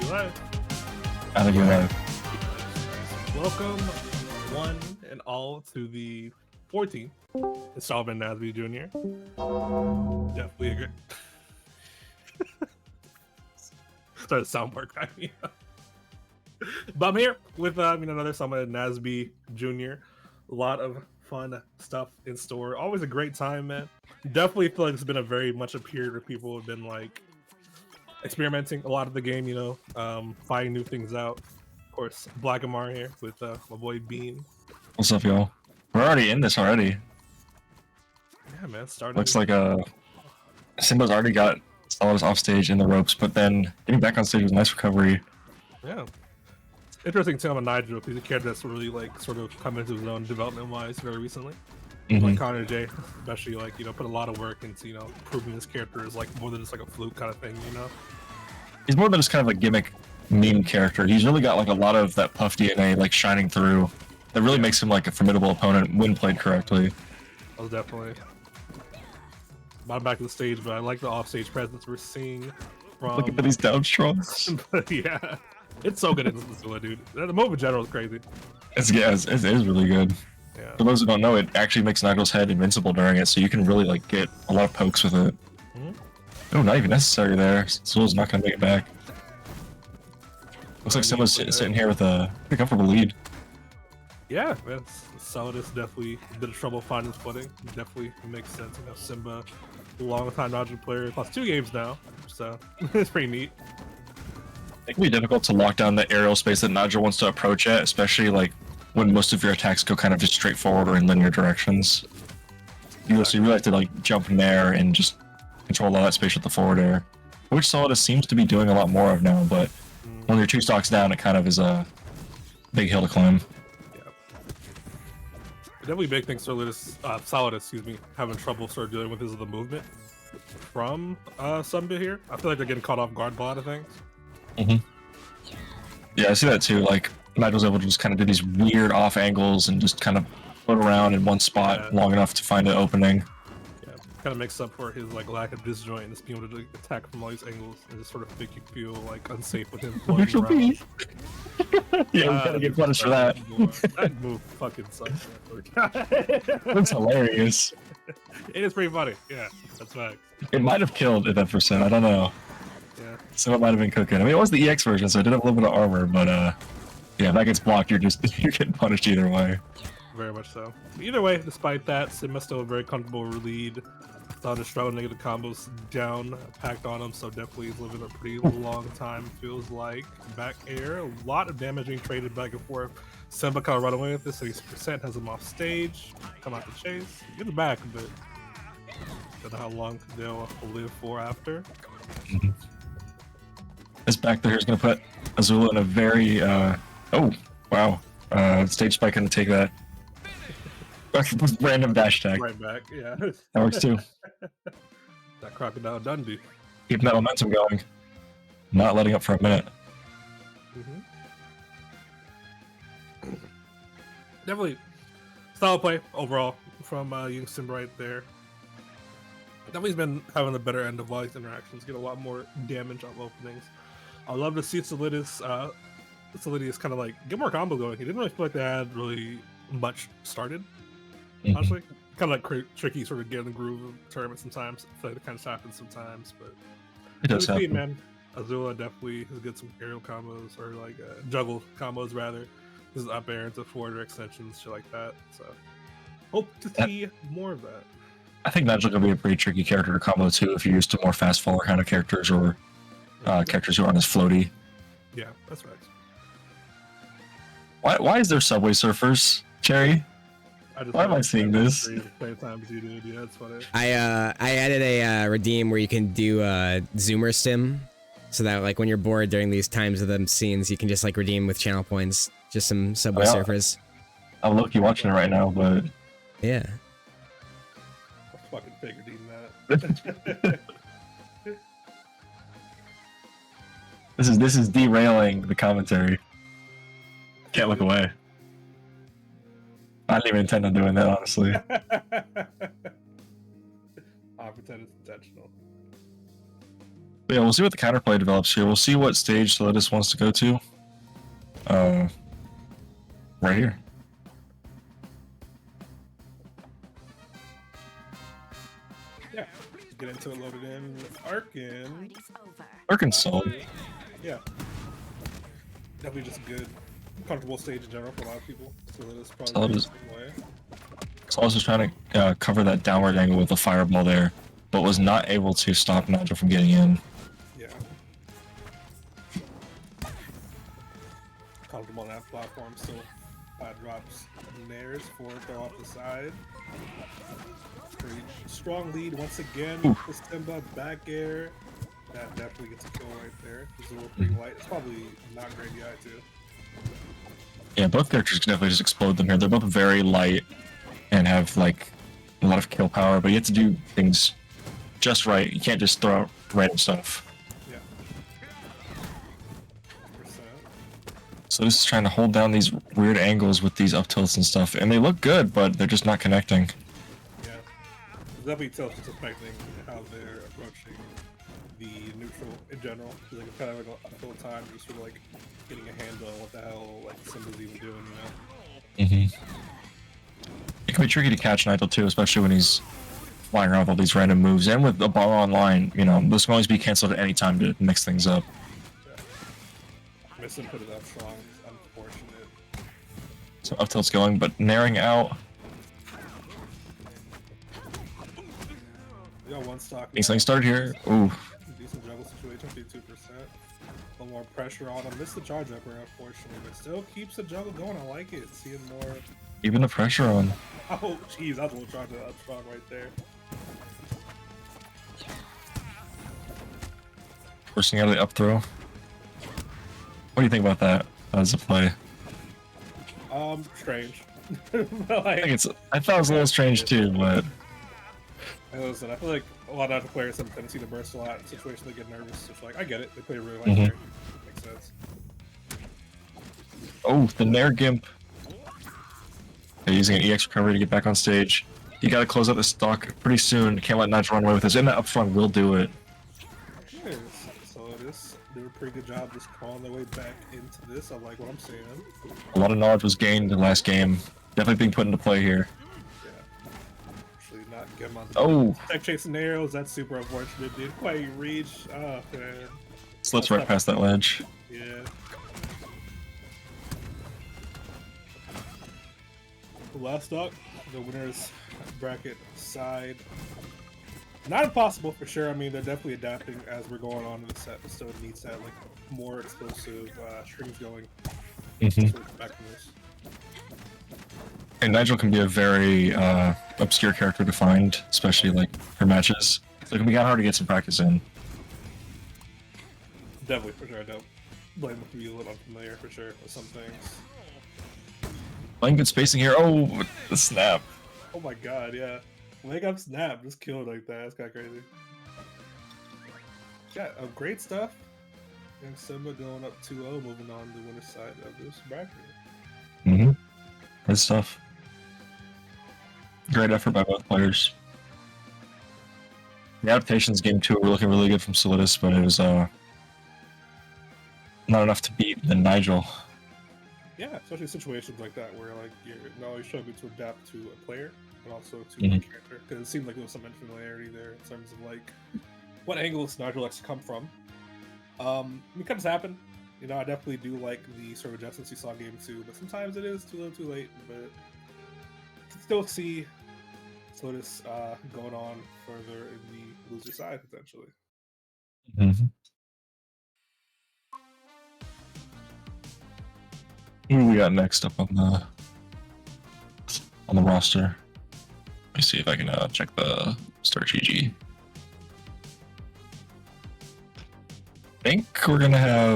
live. I think you're live. Welcome, one and all, to the 14th installment of NASB Junior. Definitely agree. Started soundboard cracking up. But I'm here with another summit of NASB Junior. A lot of fun stuff in store. Always a great time, man. Definitely feel like it's been a very much a period where people have been like experimenting a lot of the game, finding new things out. Of course, Black and Mar here with my boy Bean. What's up, y'all? We're already in this already. Yeah, man. Starting. Looks like Simba's already got Solidus off stage in the ropes, but then getting back on stage was a nice recovery. Yeah. Interesting too on Nigel. He's a character that's really like sort of come into his own development wise very recently. Like Connor J, especially put a lot of work into proving this character is like more than just like a fluke kind of thing. He's more than just kind of a gimmick meme character. He's really got like a lot of that Puff DNA like shining through. That really makes him like a formidable opponent when played correctly. Oh, definitely. Not back to the stage, but I like the offstage presence we're seeing from. Look at these down strokes. Yeah, it's so good in Azula, dude. The move in general is crazy. It is really good. Yeah. For those who don't know, it actually makes Nigel's head invincible during it, so you can really like get a lot of pokes with it. Oh, not even necessary there. Azula's not gonna make it back. Looks like Simba's sitting here with a pretty comfortable lead. Yeah, man. Solidus definitely a bit of trouble finding his footing. Definitely makes sense. Simba, a long-time Nigel player, plus 2 games now, so it's pretty neat. It can be difficult to lock down the aerial space that Nigel wants to approach at, especially like when most of your attacks go kind of just straight forward or in linear directions. So you really have to like jump in there and just control all that space with the forward air, which Solidus seems to be doing a lot more of now, but when you're 2 stocks down, it kind of is a big hill to climb. Yeah. Definitely big things for Solidus, having trouble sort of dealing with his the movement from Simba here. I feel like they're getting caught off guard by a lot of things. Yeah, I see that too. Like Nigel's able to just kind of do these weird off angles and just kind of float around in one spot long enough to find an opening. Yeah, kind of makes up for his like lack of disjoint and just being able to attack from all these angles and just sort of make you feel like unsafe with him floating around. Yeah, we gotta get punished for that. That move fucking sucks. That's hilarious. It is pretty funny. Yeah, that's facts. It might have killed at that percent. I don't know. Yeah. So it might have been cooking. I mean, it was the EX version, so it did have a little bit of armor, but yeah, if that gets blocked, you're getting punished either way. Very much so. Either way, despite that, Simba's still a very comfortable lead. Solidus struggling to get the combos down, packed on him, so definitely he's living a pretty long time, feels like. Back air, a lot of damage being traded back and forth. Simba kind of run away with this, 60% has him off stage, come out to chase, get it back, but don't know how long they'll live for after. This back there is going to put Azula in a very, oh, wow. Stage spike going to take that. Random dash tag. Right back, yeah. That works too. That Crocodile Dundee. Keeping that momentum going. Not letting up for a minute. Definitely solid play overall from young Simba right there. Definitely been having the better end of all these interactions, get a lot more damage on openings. I love to see Solidus kind of like get more combo going. He didn't really feel like they had really much started. Honestly, kind of like tricky, sort of get in the groove of tournament sometimes. I feel like it kind of happens sometimes, but it does happen. Man, Azula definitely has got some aerial combos or like juggle combos rather. This is up air into forward air extensions, shit like that. So hope to see more of that. I think Nigel could be a pretty tricky character to combo too if you're used to more fast faller kind of characters or characters who aren't as floaty. Yeah, that's right. Why is there Subway Surfers, Cherry? Why am I seeing this? Same time as you did. Yeah, that's funny. I added a redeem where you can do zoomer stim, so that like when you're bored during these times of the scenes, you can just like redeem with channel points, just some Subway Surfers. I'm low-key watching it right now, but yeah. I fucking figured that. This is derailing the commentary. Can't look away. I didn't even intend on doing that, honestly. I pretend it's intentional. But yeah, we'll see what the counterplay develops here. We'll see what stage Solidus wants to go to. Right here. Yeah, get into it, loaded in with Arkin. Arkansas. Yeah, definitely just a good, comfortable stage in general for a lot of people. Solidus probably the same way. Solidus was trying to cover that downward angle with a fireball there, but was not able to stop Nigel from getting in. Yeah. Comfortable on that platform, still drops Nares for throw off the side. Pretty strong lead once again for Simba, back air. That definitely gets a kill right there. Azula pretty light. It's probably not great DI too. Yeah, both characters can definitely just explode them here. They're both very light and have like a lot of kill power, but you have to do things just right. You can't just throw out random stuff. Yeah. 100%. So this is trying to hold down these weird angles with these up tilts and stuff, and they look good, but they're just not connecting. Yeah. Definitely tells just affecting how they're approaching the neutral in general. Like it's kind of like a full time just sort of like getting a handle on what the hell like Simba's even doing, you know? It can be tricky to catch Nigel too, especially when he's flying around with all these random moves, and with the ball online, you know, this can always be cancelled at any time to mix things up. Yeah. Missing put it up strong. It's unfortunate. So up tilt's going, but naring out. We got one stock. He's getting started here. Ooh. Decent juggle situation, 52%. A little more pressure on him. Missed the charge upper, unfortunately, but still keeps the juggle going. I like it. Seeing more. Even the pressure on. Oh, jeez, that was a little charge up strong right there. Forcing out of the up throw. What do you think about that as a play? Strange. I thought it was a little strange too, but Listen, I feel like a lot of other players have a tendency to burst a lot in situations they get nervous. It's like, I get it. They play really light there. Makes sense. oh, the Nair Gimp. They're using an EX recovery to get back on stage. You gotta close out the stock pretty soon. Can't let Nigel run away with this. And that up front will do it. Yes. Solidus did a pretty good job just crawling their way back into this. I like what I'm seeing. A lot of knowledge was gained in the last game. Definitely being put into play here. Yeah. Actually, not get him on Oh! tech chasing arrows. That's super unfortunate. Didn't quite reach. Oh, man. Slips right past that ledge. Yeah. Last up, the winners bracket side. Not impossible for sure. I mean, they're definitely adapting as we're going on in the set, but still needs to have like more explosive strings going. Back to this. And Nigel can be a very obscure character to find, especially like for matches. So it can be kind of hard to get some practice in. Definitely, for sure. I don't blame him for being a little unfamiliar for sure with some things. Playing good spacing here. Oh, the snap. Oh my god, yeah. Wake up snap, just killed like that. That's kind of crazy. Yeah, great stuff. And Simba going up 2-0, moving on to the winner's side of this bracket. Good stuff. Great effort by both players. The adaptations game 2 were looking really good from Solidus, but it was not enough to beat the Nigel. Yeah, especially situations like that where like you're not only struggling to adapt to a player, but also to a character. Because it seemed like there was some unfamiliarity there in terms of like what angles Nigel likes to come from. It could happen. You know, I definitely do like the sort of adjustments you saw in game 2, but sometimes it is too little, too late. But still see Solidus going on further in the loser side potentially. Who we got next up on the roster? Let me see if I can check the start GG. I think we're gonna have